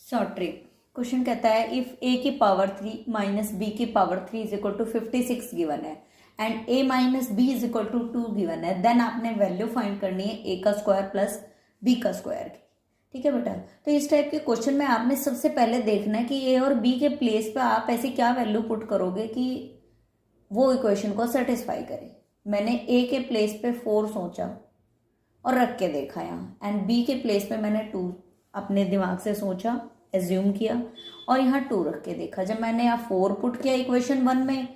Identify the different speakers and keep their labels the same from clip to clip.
Speaker 1: Short trick question कहता है if a की पावर 3 माइनस बी की power 3 is equal to 56 given है and a minus b is equal to 2 given है, then आपने value find करनी है a का स्क्वायर प्लस b का स्क्वायर की। ठीक है बेटा, तो इस टाइप के क्वेश्चन में आपने सबसे पहले देखना है कि a और b के प्लेस पे आप ऐसी क्या वैल्यू पुट करोगे कि वो इक्वेशन को सेटिस्फाई करे। मैंने a के प्लेस पे 4 सोचा और रख के देखा यहाँ, एंड b के प्लेस पे मैंने 2 अपने दिमाग से सोचा, एज्यूम किया और यहाँ 2 रख के देखा। जब मैंने यहाँ 4 पुट किया इक्वेशन 1 में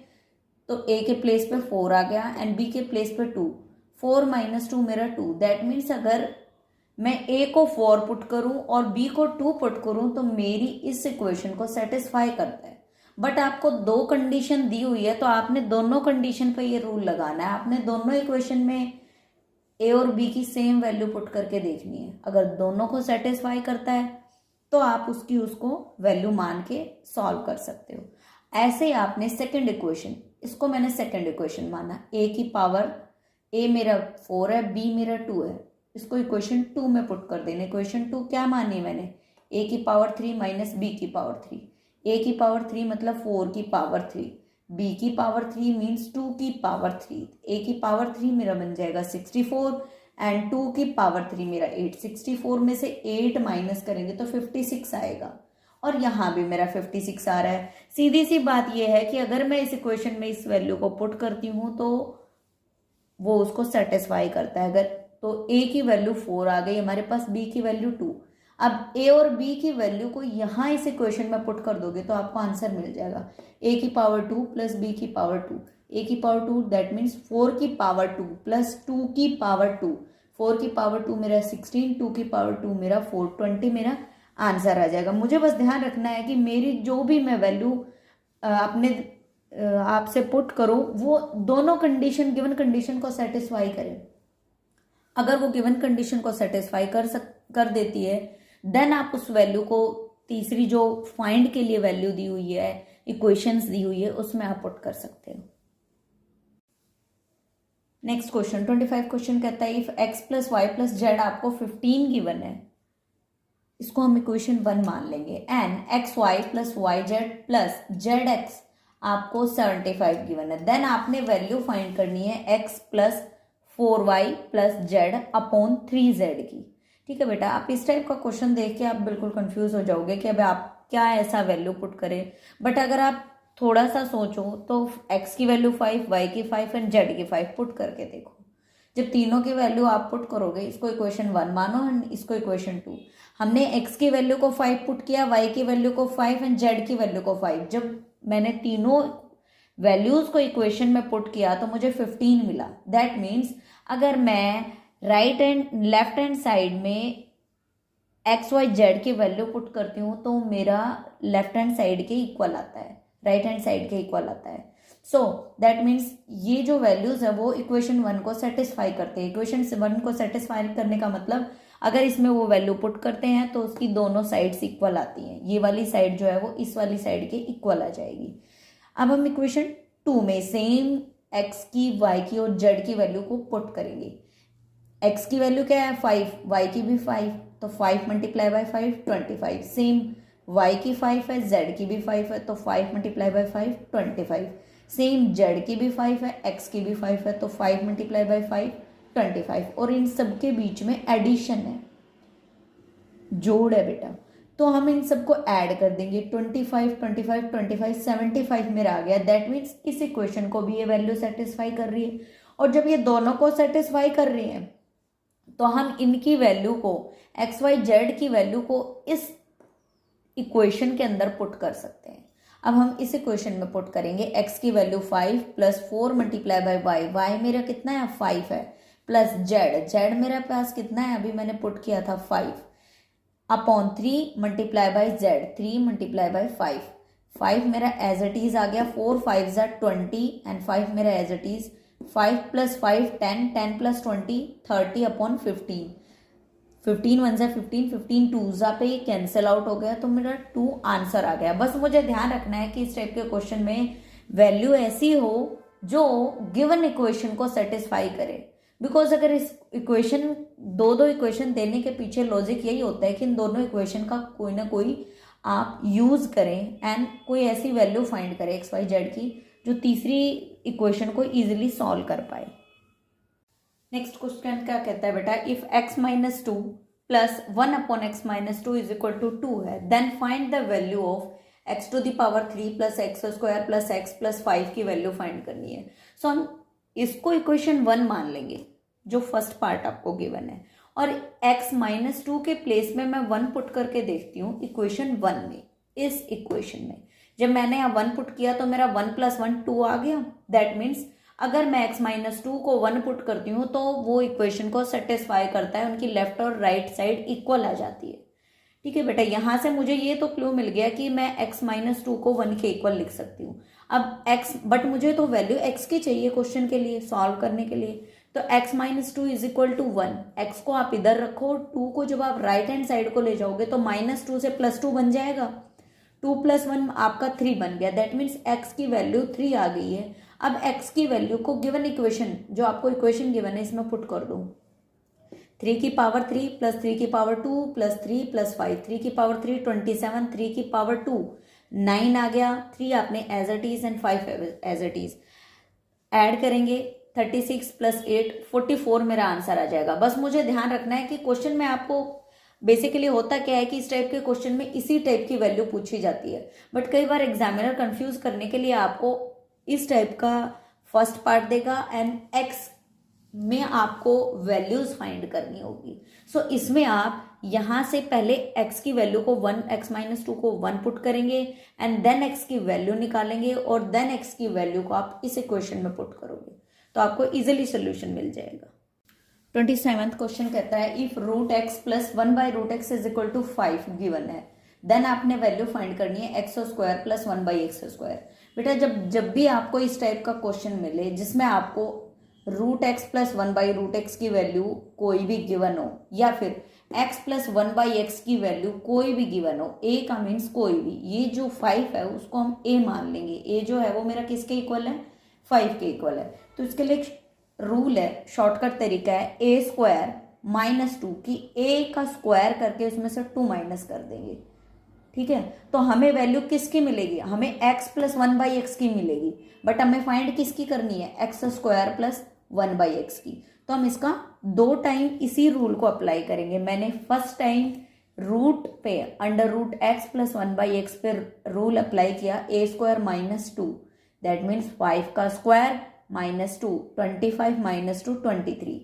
Speaker 1: तो a के प्लेस पे 4 आ गया एंड b के प्लेस पे 2। 4 माइनस 2 मेरा 2। दैट मीन्स अगर मैं a को 4 पुट करूं और b को 2 पुट करूं तो मेरी इस इक्वेशन को सेटिस्फाई करता है। बट आपको 2 कंडीशन दी हुई है तो आपने दोनों कंडीशन पे ये रूल लगाना है। आपने दोनों इक्वेशन में a और b की सेम वैल्यू पुट करके देखनी है। अगर दोनों को सेटिस्फाई करता है तो आप उसको वैल्यू मान के सॉल्व कर सकते हो। ऐसे ही आपने सेकंड इक्वेशन, इसको मैंने सेकंड इक्वेशन माना, a की पावर a मेरा 4 है, b मेरा 2 है, इसको इक्वेशन 2 में पुट कर देना। इक्वेशन 2 क्या मानी मैंने, a की पावर 3 माइनस b की पावर 3। a की पावर 3 मतलब 4 की पावर 3, b की पावर 3 मीन्स 2 की पावर 3। a की पावर 3 मेरा बन जाएगा 64 एंड 2 की पावर 3 मेरा 8। 64 में से 8 माइनस करेंगे तो 56 आएगा और यहाँ भी मेरा 56 आ रहा है। सीधी सी बात यह है कि अगर मैं इस इक्वेशन में इस वैल्यू को पुट करती हूँ तो वो उसको सेटिस्फाई करता है। अगर तो a की वैल्यू 4 आ गई हमारे पास, b की वैल्यू 2। अब a और b की वैल्यू को यहाँ इस इक्वेशन में पुट कर दोगे तो आपको आंसर मिल जाएगा a की पावर 2 प्लस b की पावर 2। a की पावर 2 दैट मीन्स 4 की पावर 2 प्लस 2 की पावर 2। 4 की पावर 2 मेरा 16, 2 की पावर 2 मेरा 4, 20 मेरा आंसर आ जाएगा। मुझे बस ध्यान रखना है कि मेरी जो भी मैं वैल्यू अपने आपसे पुट करूँ वो दोनों कंडीशन, गिवन कंडीशन को सेटिस्फाई करे। अगर वो गिवन कंडीशन को सेटिस्फाई कर देती है देन आप उस वैल्यू को तीसरी जो फाइंड के लिए वैल्यू दी हुई है, इक्वेशंस दी हुई है, उसमें आप पुट कर सकते हो। नेक्स्ट क्वेश्चन 25 क्वेश्चन कहता है if x plus y plus z आपको 15 गिवन है, इसको हम इक्वेशन 1 मान लेंगे, and x y plus y z plus z x आपको 75 गिवन है, देन आपने वैल्यू फाइंड करनी है x plus 4y plus Z upon 3z की। ठीक है बेटा, आप इस टाइप का क्वेश्चन देख के आप बिल्कुल कंफ्यूज हो जाओगे कि अब आप क्या ऐसा वैल्यू पुट करें। बट अगर आप थोड़ा सा सोचो तो x की वैल्यू 5, y की 5 एंड z की 5 पुट करके देखो। जब तीनों की वैल्यू आप पुट करोगे, इसको इक्वेशन 1 मानो एंड इसको इक्वेशन 2। हमने x की वैल्यू को 5 पुट किया, y की वैल्यू को 5 एंड z की वैल्यू को 5। जब मैंने तीनों वैल्यूज को इक्वेशन में पुट किया तो मुझे 15 मिला। दैट मीन्स अगर मैं right and left hand side में एक्स वाई जेड की वैल्यू पुट करती हूँ तो मेरा लेफ्ट हैंड साइड के इक्वल आता है, राइट हैंड साइड के इक्वल आता है। सो दैट मीन्स ये जो वैल्यूज है वो इक्वेशन 1 को सेटिस्फाई करते हैं। इक्वेशन 1 को सेटिस्फाई करने का मतलब अगर इसमें वो वैल्यू पुट करते हैं तो उसकी दोनों साइड्स इक्वल आती हैं। ये वाली साइड जो है वो इस वाली साइड के इक्वल आ जाएगी। अब हम इक्वेशन 2 में सेम x की, y की और z की वैल्यू को पुट करेंगे। x की वैल्यू क्या है 5, y की भी 5, तो 5 मल्टीप्लाई बाय 5 25। सेम y की 5 है, z की भी 5 है, तो 5 मल्टीप्लाई बाय 5 25। सेम z की भी 5 है, x की भी 5 है, तो 5 मल्टीप्लाई बाय 5 25। और इन सब के बीच में एडिशन है, जोड़ है बेटा, तो हम इन सबको ऐड कर देंगे। 25 25 25 75 मेरा आ गया। दैट मीन्स इस इक्वेशन को भी ये वैल्यू सेटिस्फाई कर रही है। और जब ये दोनों को सेटिस्फाई कर रही है तो हम इनकी वैल्यू को, एक्स वाई जेड की वैल्यू को इस इक्वेशन के अंदर पुट कर सकते हैं। अब हम इस इक्वेशन में पुट करेंगे x की value 5 plus 4 multiply by y, y मेरा कितना है 5 है, प्लस z मेरा पास कितना है, अभी मैंने पुट किया था 5, upon 3 multiply by z, 3 multiply by 5। 5 मेरा एज इट इज आ गया, 4 5 20 एंड 5 मेरा as it is 5 plus 5 10, 10 plus 20 30 upon 15। 15 1 जा 15, 15 2 जा पे ये कैंसिल आउट हो गया तो मेरा 2 आंसर आ गया। बस मुझे ध्यान रखना है कि इस टाइप के क्वेश्चन में वैल्यू ऐसी हो जो गिवन इक्वेशन को सेटिस्फाई करे। बिकॉज अगर इस इक्वेशन दो दो इक्वेशन देने के पीछे लॉजिक यही होता है कि इन दोनों इक्वेशन का कोई ना कोई आप यूज करें एंड कोई ऐसी वैल्यू फाइंड करें एक्स वाई जेड की जो तीसरी इक्वेशन को इजीली सॉल्व कर पाए। नेक्स्ट क्वेश्चन क्या कहता है बेटा, if x minus two plus 1 upon x minus two is equal to 2 है, then find the value of x to the power 3 plus x square plus x plus 5 की value find करनी है। सो हम इसको इक्वेशन 1 मान लेंगे जो फर्स्ट पार्ट आपको गिवन है, और x माइनस टू के प्लेस में मैं 1 पुट करके देखती हूँ इक्वेशन 1 में। इस इक्वेशन में जब मैंने यहाँ 1 पुट किया तो मेरा 1 प्लस 1 2 आ गया। दैट मीन्स अगर मैं x माइनस टू को 1 पुट करती हूँ तो वो इक्वेशन को सेटिस्फाई करता है, उनकी लेफ्ट और राइट साइड इक्वल आ जाती है। ठीक है बेटा, यहाँ से मुझे ये तो क्लू मिल गया कि मैं x माइनस टू को 1 के इक्वल लिख सकती हूँ। अब x, बट मुझे तो वैल्यू x की चाहिए क्वेश्चन के लिए सॉल्व करने के लिए, तो x minus two is equal to 1। x को आप इधर रखो, 2 को जब आप राइट हैंड साइड को ले जाओगे तो माइनस 2 से प्लस 2 बन जाएगा, 2 प्लस 1 आपका 3 बन गया। दैट मीन्स x की वैल्यू 3 आ गई है। अब x की वैल्यू को गिवन इक्वेशन, जो आपको इक्वेशन गिवन है, इसमें पुट कर दो। 3 की पावर 3 प्लस 3 की पावर 2 प्लस 3 प्लस 5, 3 की पावर 3 27, 3 की पावर 2 9 आ गया, 3 आपने as it is and 5 as it is add करेंगे, 36 प्लस 8 44 मेरा आंसर आ जाएगा। बस मुझे ध्यान रखना है कि क्वेश्चन में आपको बेसिकली होता क्या है कि इस टाइप के क्वेश्चन में इसी टाइप की वैल्यू पूछी जाती है, बट कई बार एग्जामिनर कंफ्यूज करने के लिए आपको इस टाइप का फर्स्ट पार्ट देगा एंड एक्स में आपको वैल्यूज फाइंड करनी होगी। सो इसमें आप यहां से पहले x की वैल्यू को 1, x माइनस टू को 1 पुट करेंगे एंड देन x की वैल्यू निकालेंगे और देन x की वैल्यू को आप इस इक्वेशन में पुट करोगे तो आपको इजिली सोल्यूशन मिल जाएगा। 27th क्वेश्चन कहता है if root x plus 1 by root x is equal to 5 given है, देन आपने वैल्यू फाइंड करनी है x square plus 1 by x square. बेटा जब भी आपको इस टाइप का क्वेश्चन मिले जिसमें आपको root x plus 1 by root x की वैल्यू कोई भी गिवन हो या फिर x प्लस 1 बाई एक्स की वैल्यू कोई भी गिवन हो, a का मीन्स कोई भी, ये जो 5 है उसको हम a मान लेंगे। a जो है वो मेरा किसके इक्वल है, 5 के इक्वल है। तो इसके लिए रूल है, शॉर्टकट तरीका है, a स्क्वायर माइनस 2 की a का स्क्वायर करके उसमें से 2 माइनस कर देंगे। ठीक है, तो हमें वैल्यू किसकी मिलेगी, हमें x प्लस 1 बाई एक्स की मिलेगी, बट हमें फाइंड किसकी करनी है, x square plus 1 by x की। तो हम इसका 2 टाइम इसी रूल को अप्लाई करेंगे। मैंने फर्स्ट टाइम रूट पे under root x plus 1 by x पे रूल अप्लाई किया, a square minus 2, that means 5 का स्क्वायर माइनस 2, 25 माइनस 2 23।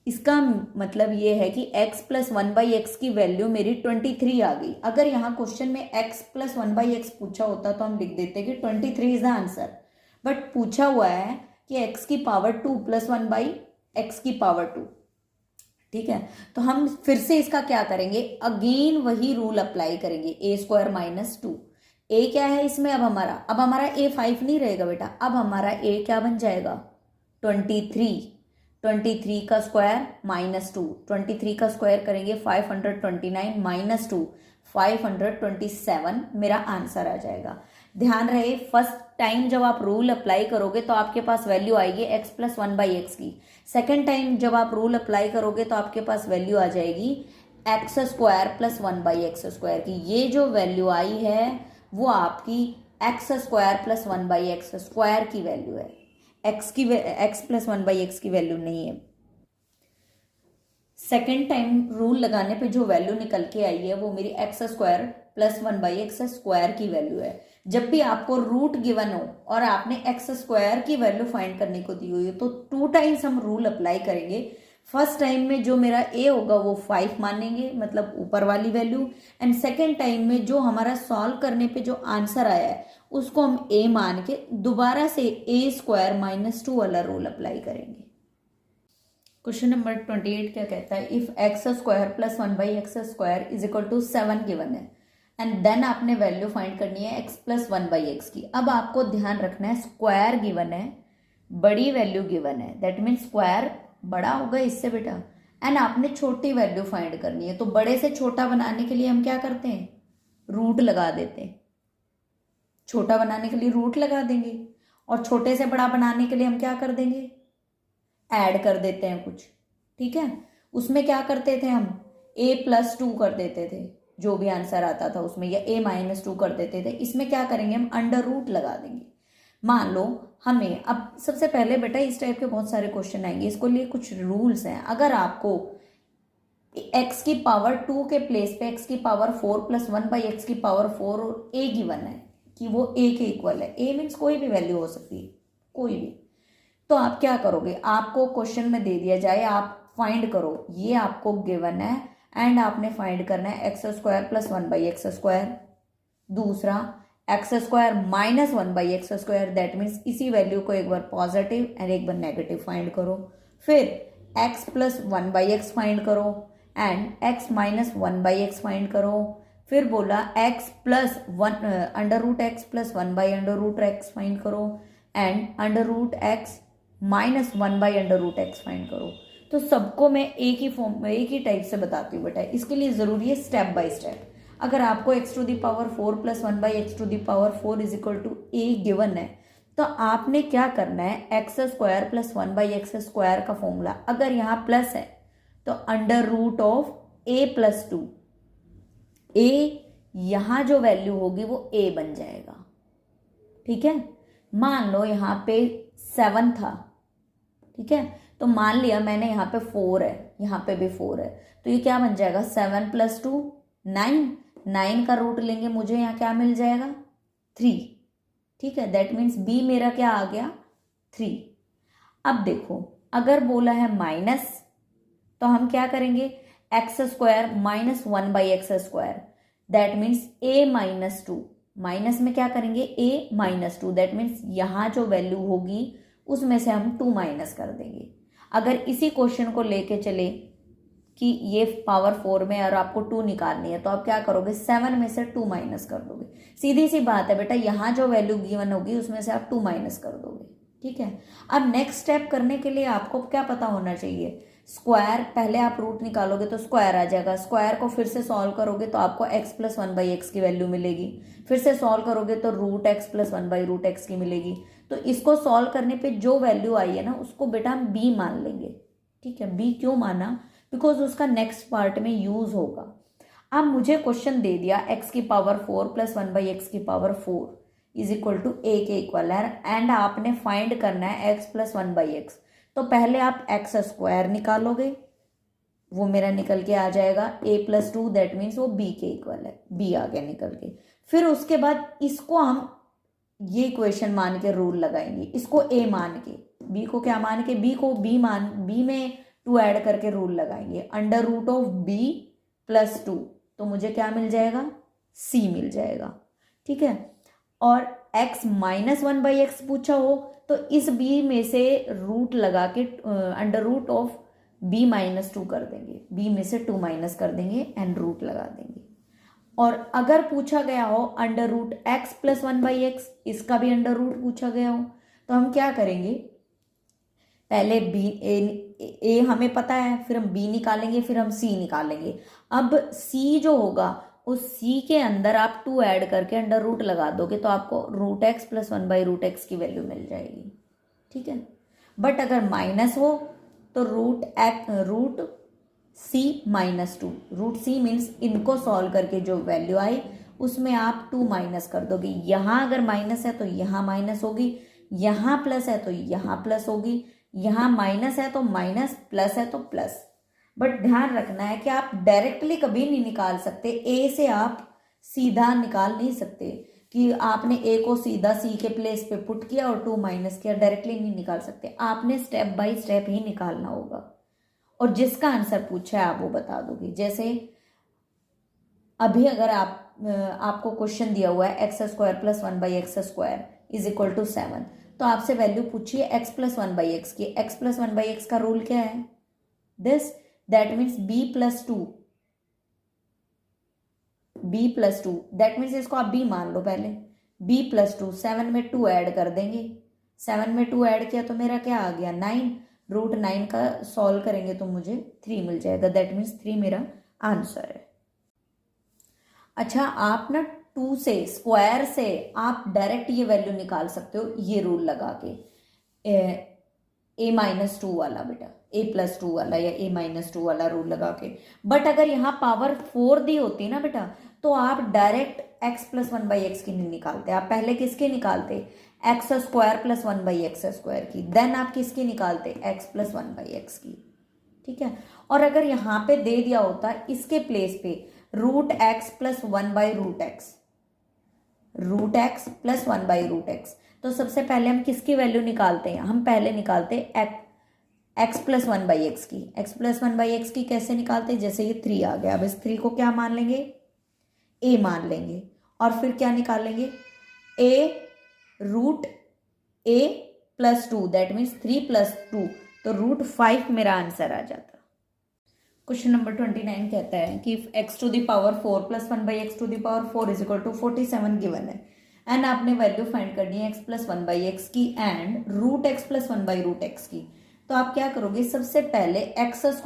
Speaker 1: इसका मतलब ये है कि x प्लस 1 बाई एक्स की वैल्यू मेरी 23 आ गई। अगर यहाँ क्वेश्चन में x प्लस 1 बाई एक्स पूछा होता तो हम लिख देते कि 23 इज द आंसर, बट पूछा हुआ है कि x की पावर 2 प्लस 1 बाई एक्स की पावर 2। ठीक है, तो हम फिर से इसका क्या करेंगे, अगेन वही रूल अप्लाई करेंगे, a स्क्वायर माइनस 2। a क्या है इसमें, अब हमारा a 5 नहीं रहेगा बेटा, अब हमारा a क्या बन जाएगा, 23। 23 का स्क्वायर माइनस 2, 23 का स्क्वायर करेंगे 529 माइनस 2 527 मेरा आंसर आ जाएगा। ध्यान रहे फर्स्ट टाइम जब आप रूल अप्लाई करोगे तो आपके पास वैल्यू आएगी x प्लस 1 बाई एक्स की। सेकेंड टाइम जब आप रूल अप्लाई करोगे तो आपके पास वैल्यू आ जाएगी x square plus 1 by x square की। ये जो वैल्यू आई है वो आपकी x square plus 1 by x square की वैल्यू है, एक्स प्लस 1 बाई एक्स की वैल्यू नहीं है। सेकेंड टाइम रूल लगाने पे जो वैल्यू निकल के आई है वो मेरी x square plus 1 by x square की वैल्यू है। जब भी आपको रूट गिवन हो और आपने एक्स स्क्वायर की वैल्यू फाइंड करने को दी हुई हो तो 2 टाइम्स हम रूल अप्लाई करेंगे। फर्स्ट टाइम में जो मेरा a होगा वो 5 मानेंगे, मतलब ऊपर वाली वैल्यू, एंड सेकेंड टाइम में जो हमारा सॉल्व करने पे जो आंसर आया है उसको हम a मान के दोबारा से a स्क्वायर माइनस 2 वाला रूल अप्लाई करेंगे। क्वेश्चन नंबर 28 क्या कहता है, if x square plus 1 by x square is equal to 7 given है एंड देन आपने वैल्यू फाइंड करनी है x प्लस 1 बाई एक्स की। अब आपको ध्यान रखना है स्क्वायर गिवन है, बड़ी वैल्यू गिवन है, दैट मीन स्क्वायर बड़ा होगा इससे बेटा, एंड आपने छोटी वैल्यू फाइंड करनी है। तो बड़े से छोटा बनाने के लिए हम क्या करते हैं, रूट लगा देते हैं। छोटा बनाने के लिए रूट लगा देंगे और छोटे से बड़ा बनाने के लिए हम क्या कर देंगे, ऐड कर देते हैं कुछ। ठीक है, उसमें क्या करते थे हम, a+2 कर देते थे, जो भी आंसर आता था उसमें, या a-2 कर देते थे। इसमें क्या करेंगे हम, अंडर रूट लगा देंगे। मान लो हमें, अब सबसे पहले बेटा इस टाइप के बहुत सारे क्वेश्चन आएंगे, इसको लिए कुछ रूल्स हैं। अगर आपको x की पावर 2 के प्लेस पे x की पावर 4 + 1/x की पावर 4 और a गिवन है कि वो a के इक्वल है, a मीन्स कोई भी वैल्यू हो सकती है, कोई भी, तो आप क्या करोगे, आपको क्वेश्चन में दे दिया जाए आप फाइंड करो, ये आपको गिवन है एंड आपने फाइंड करना है x² + 1/x²। दूसरा x² - 1/x², दैट मीन्स इसी वैल्यू को एक बार पॉजिटिव एंड एक बार नेगेटिव फाइंड करो। फिर x + 1/x फाइंड करो एंड x - 1/x फाइंड करो। फिर बोला x + 1 √x + 1/√x फाइंड करो एंड √x - 1/√x फाइंड करो। तो सबको मैं एक ही फॉर्म में, एक ही टाइप से बताती हूँ बेटा, इसके लिए ज़रूरी है स्टेप बाय स्टेप। अगर आपको x⁴ + 1/x⁴ = a गिवन है, तो आपने क्या करना है, x² + 1/x² का फॉर्मूला, अगर यहाँ प्लस है तो √a+2, a यहाँ जो वैल्यू होगी वो a बन जाएगा। ठीक है, मान लो यहाँ पे 7 था, ठीक है, तो मान लिया मैंने यहाँ पे 4 है, यहाँ पे भी 4 है, तो ये क्या बन जाएगा, 7 + 2 9, 9 का रूट लेंगे, मुझे यहाँ क्या मिल जाएगा, 3। ठीक है, दैट मीन्स b मेरा क्या आ गया, 3। अब देखो अगर बोला है माइनस, तो हम क्या करेंगे, x² - 1/x², that means a-2, minus में क्या करेंगे, a-2, दैट मीन्स यहाँ जो वैल्यू होगी उसमें से हम 2 माइनस कर देंगे। अगर इसी क्वेश्चन को लेके चले कि ये पावर 4 में और आपको 2 निकालनी है, तो आप क्या करोगे, 7 में से 2 माइनस कर दोगे। सीधी सी बात है बेटा, यहाँ जो वैल्यू गिवन होगी उसमें से आप 2 माइनस कर दोगे। ठीक है, अब नेक्स्ट स्टेप करने के लिए आपको क्या पता होना चाहिए, स्क्वायर, पहले आप रूट निकालोगे तो स्क्वायर आ जाएगा, स्क्वायर को फिर से सॉल्व करोगे तो आपको x + 1/x की वैल्यू मिलेगी, फिर से सॉल्व करोगे तो √x + 1/√x की मिलेगी। तो इसको सॉल्व करने पे जो वैल्यू आई है ना, उसको बेटा हम b मान लेंगे। ठीक है, b क्यों माना, बिकॉज उसका नेक्स्ट पार्ट में यूज होगा। अब मुझे क्वेश्चन दे दिया x की पावर 4 + 1/x की पावर 4 = a के इक्वल है एंड आपने फाइंड करना है x + 1/x। तो पहले आप x² निकालोगे, वो मेरा निकल के आ जाएगा a+2, दैट मीन्स वो b के इक्वल है, b आ गया निकल के। फिर उसके बाद इसको हम ये इक्वेशन मान के रूल लगाएंगे, इसको a मान के, b को क्या मान के, b में 2 ऐड करके रूल लगाएंगे, √b + 2, तो मुझे क्या मिल जाएगा, c मिल जाएगा। ठीक है, और x - 1/x पूछा हो तो इस b में से रूट लगा के √b-2 कर देंगे, b में से 2 माइनस कर देंगे एंड रूट लगा देंगे। और अगर पूछा गया हो √x + 1/x, इसका भी अंडर रूट पूछा गया हो, तो हम क्या करेंगे, पहले a हमें पता है, फिर हम b निकालेंगे, फिर हम c निकालेंगे। अब c जो होगा उस c के अंदर आप 2 ऐड करके अंडर रूट लगा दोगे तो आपको √x + 1/√x की वैल्यू मिल जाएगी। ठीक है, बट अगर माइनस हो तो √c-2, √c मीन्स इनको सॉल्व करके जो वैल्यू आई उसमें आप 2 माइनस कर दोगे। यहाँ अगर माइनस है तो यहाँ माइनस होगी, यहाँ प्लस है तो यहाँ प्लस होगी, यहाँ माइनस है तो माइनस, प्लस है तो प्लस। बट ध्यान रखना है कि आप डायरेक्टली कभी नहीं निकाल सकते, ए से आप सीधा निकाल नहीं सकते कि आपने ए को सीधा सी के प्लेस पे पुट किया और 2 माइनस किया, डायरेक्टली नहीं निकाल सकते, आपने स्टेप बाय स्टेप ही निकालना होगा। और जिसका आंसर पूछा है आप वो बता दोगे। जैसे अभी अगर आपको क्वेश्चन दिया हुआ है x² + 1/x² = 7, तो आपसे वैल्यू पूछिए x + 1/x की, x + 1/x का रूल क्या है, this, that means b+2, that means इसको आप b मान लो, पहले b+2, 7 में 2 ऐड कर देंगे, 7 में 2 ऐड किया तो मेरा क्या आ गया, 9, √9 का सॉल्व करेंगे तो मुझे 3 मिल जाएगा, दैट मीन्स 3 मेरा आंसर है। अच्छा, आप ना 2 से, स्क्वायर से आप डायरेक्ट ये वैल्यू निकाल सकते हो, ये रूल लगा के। a-2 वाला बेटा, a+2 वाला या a-2 वाला रूल लगा के। बट अगर यहाँ पावर 4 दी होती ना बेटा, तो आप डायरेक्ट x + 1/x की नहीं निकालते, आप पहले किसके निकालते, x² + 1/x² की, देन आप किसकी निकालते, x + 1/x की। ठीक है, और अगर यहाँ पे दे दिया होता इसके प्लेस पे √x + 1/√x, √x + 1/√x, तो सबसे पहले हम किसकी वैल्यू निकालते हैं, हम पहले निकालते x + 1/x की। x + 1/x की कैसे निकालते हैं, जैसे ये 3 आ गया, अब इस 3 को क्या मान लेंगे, a मान लेंगे, और फिर क्या निकालेंगे, a√a + 2, दैट मीन्स 3 + 2, तो √5 मेरा आंसर आ जाता। क्वेश्चन नंबर 29 कहता है कि if x⁴ + 1/x⁴ is equal to 47 given है, एंड आपने वैल्यू फाइंड करनी है x + 1/x की एंड √x + 1/√x की, तो आप क्या करोगे, सबसे पहले x² +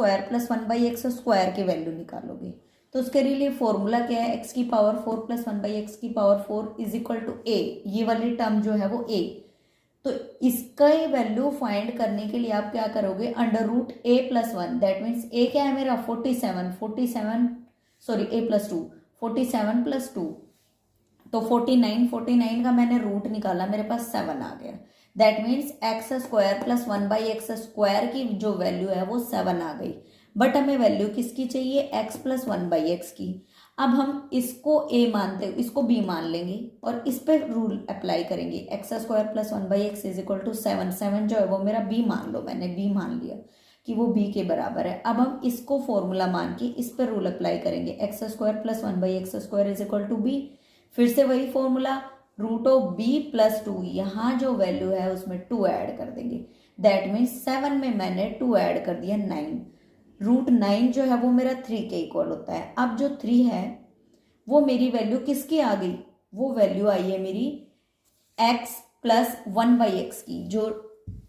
Speaker 1: 1/x² की वैल्यू निकालोगे। तो उसके लिए फॉर्मूला क्या है, x⁴ + 1/x⁴ is equal to a, ये वाली टर्म जो है वो a। तो इसका वैल्यू फाइंड करने के लिए आप क्या करोगे, √a + 1, दैट मीन्स a क्या है मेरा 47 सॉरी a + 2, 47 + 2, तो 49 का मैंने रूट निकाला, मेरे पास 7 आ गया, दैट मीन्स x² + 1/x² की जो वैल्यू है वो 7 आ गई। बट हमें वैल्यू किसकी चाहिए, x + 1/x की। अब हम इसको a मानते, इसको b मान लेंगे और इस पे रूल अप्लाई करेंगे, x² + 1/x is equal to 7, 7 जो है वो मेरा b मान लो, मैंने b मान लिया कि वो b के बराबर है। अब हम इसको फॉर्मूला मान के इस पर रूल अप्लाई करेंगे, x² + 1/x² is equal to b, फिर से वही फॉर्मूला √b + 2, यहाँ जो वैल्यू है उसमें 2 ऐड कर देंगे, दैट मीन्स 7 में मैंने 2 ऐड कर दिया 9, √9 जो है वो मेरा 3 के इक्वल होता है। अब जो 3 है वो मेरी वैल्यू किसकी आ गई, वो वैल्यू आई है मेरी x + 1/x की, जो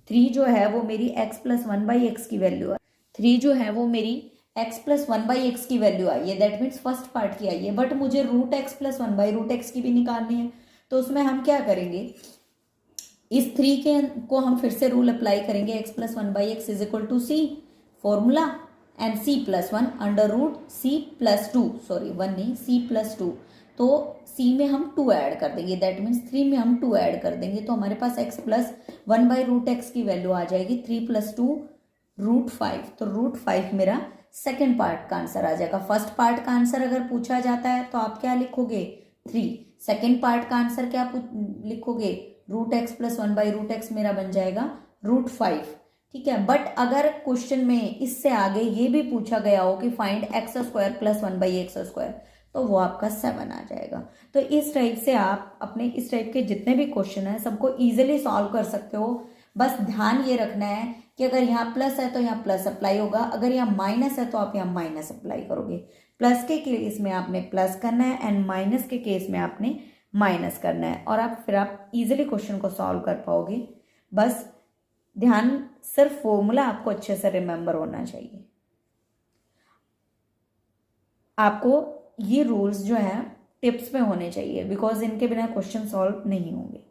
Speaker 1: 3 जो है वो मेरी x + 1/x की वैल्यू है, 3 जो है वो मेरी x + 1/x की वैल्यू आई है, दैट मीन्स फर्स्ट पार्ट की आई है। बट मुझे √x + 1/√x की भी निकालनी है, तो उसमें हम क्या करेंगे, इस 3 के को हम फिर से रूल अप्लाई करेंगे, x + 1/x is equal to c formula and c + 1 √c + 2, sorry 1 नहीं c + 2, तो c में हम 2 ऐड कर देंगे, दैट मीन्स 3 में हम 2 ऐड कर देंगे, तो हमारे पास x + 1/√x की वैल्यू आ जाएगी 3 + 2 √5, तो √5 मेरा सेकेंड पार्ट का आंसर आ जाएगा। फर्स्ट पार्ट का आंसर अगर पूछा जाता है तो आप क्या लिखोगे 3, सेकेंड पार्ट का आंसर क्या लिखोगे, √x + 1/√x मेरा बन जाएगा √5। ठीक है, बट अगर क्वेश्चन में इससे आगे ये भी पूछा गया हो कि फाइंड x² + 1/x², तो वो आपका 7 आ जाएगा। तो इस टाइप से आप अपने इस टाइप के जितने भी क्वेश्चन हैं सबको इजीली सॉल्व कर सकते हो। बस ध्यान ये रखना है कि अगर यहाँ प्लस है तो यहाँ प्लस अप्लाई होगा, अगर यहाँ माइनस है तो आप यहाँ माइनस अप्लाई करोगे। प्लस के केस में आपने प्लस करना है एंड माइनस के केस में आपने माइनस करना है, और फिर आप इजीली क्वेश्चन को सॉल्व कर पाओगे। बस ध्यान, सिर्फ फॉर्मूला आपको अच्छे से रिमेंबर होना चाहिए। आपको ये रूल्स जो है टिप्स में होने चाहिए, बिकॉज इनके बिना क्वेश्चन सॉल्व नहीं होंगे।